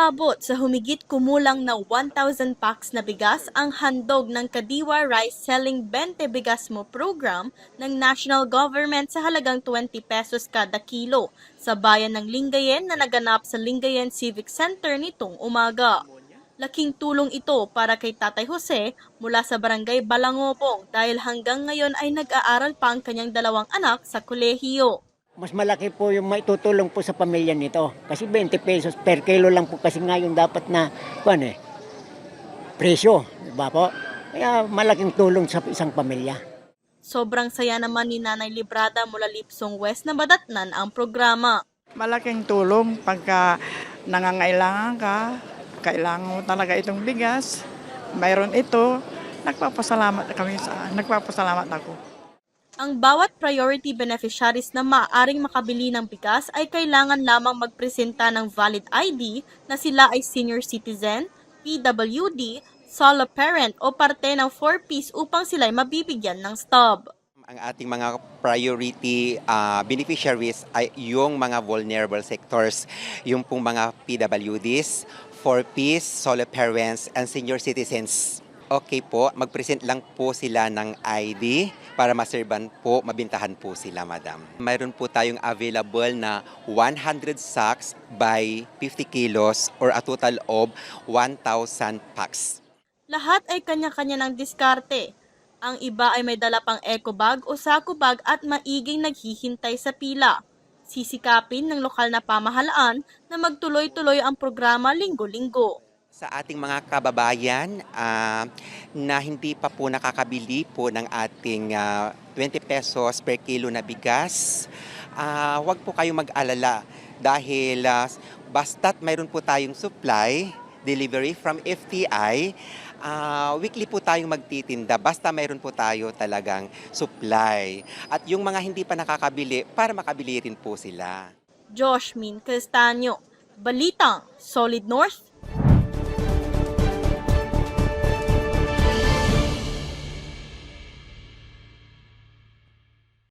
Aabot sa humigit kumulang na 1,000 packs na bigas ang handog ng Kadiwa Rice Selling 20 Bigas Mo program ng national government sa halagang 20 pesos kada kilo sa bayan ng Lingayen na naganap sa Lingayen Civic Center nitong umaga. Laking tulong ito para kay Tatay Jose mula sa barangay Balangopong dahil hanggang ngayon ay nag-aaral pa ang kanyang dalawang anak sa kolehiyo. Mas malaki po yung maitutulong po sa pamilya nito. Kasi 20 pesos per kilo lang po kasi nga yung dapat na presyo. Diba po? Kaya malaking tulong sa isang pamilya. Sobrang saya naman ni Nanay Librada mula Lipsong West na madatnan ang programa. Malaking tulong pagka nangangailangan ka, kailangan mo talaga itong bigas, mayroon ito, nagpapasalamat ako. Ang bawat priority beneficiaries na maaaring makabili ng bigas ay kailangan lamang magpresenta ng valid ID na sila ay senior citizen, PWD, solo parent o parte ng 4Ps upang sila ay mabibigyan ng stub. Ang ating mga priority beneficiaries ay yung mga vulnerable sectors, yung pong mga PWDs, 4Ps, solo parents, and senior citizens. Okay po, mag-present lang po sila ng ID para maserban po, mabintahan po sila, madam. Mayroon po tayong available na 100 sacks by 50 kilos or a total of 1,000 packs. Lahat ay kanya-kanya ng diskarte. Ang iba ay may dala pang eco bag o sako bag at maiging naghihintay sa pila. Sisikapin ng lokal na pamahalaan na magtuloy-tuloy ang programa linggo-linggo. Sa ating mga kababayan na hindi pa po nakakabili po ng ating 20 pesos per kilo na bigas, huwag po kayong mag-alala dahil basta't mayroon po tayong supply, delivery from FTI, weekly po tayong magtitinda basta mayroon po tayo talagang supply. At yung mga hindi pa nakakabili, para makabili rin po sila. Josh Min Castaño, Balitang Solid North,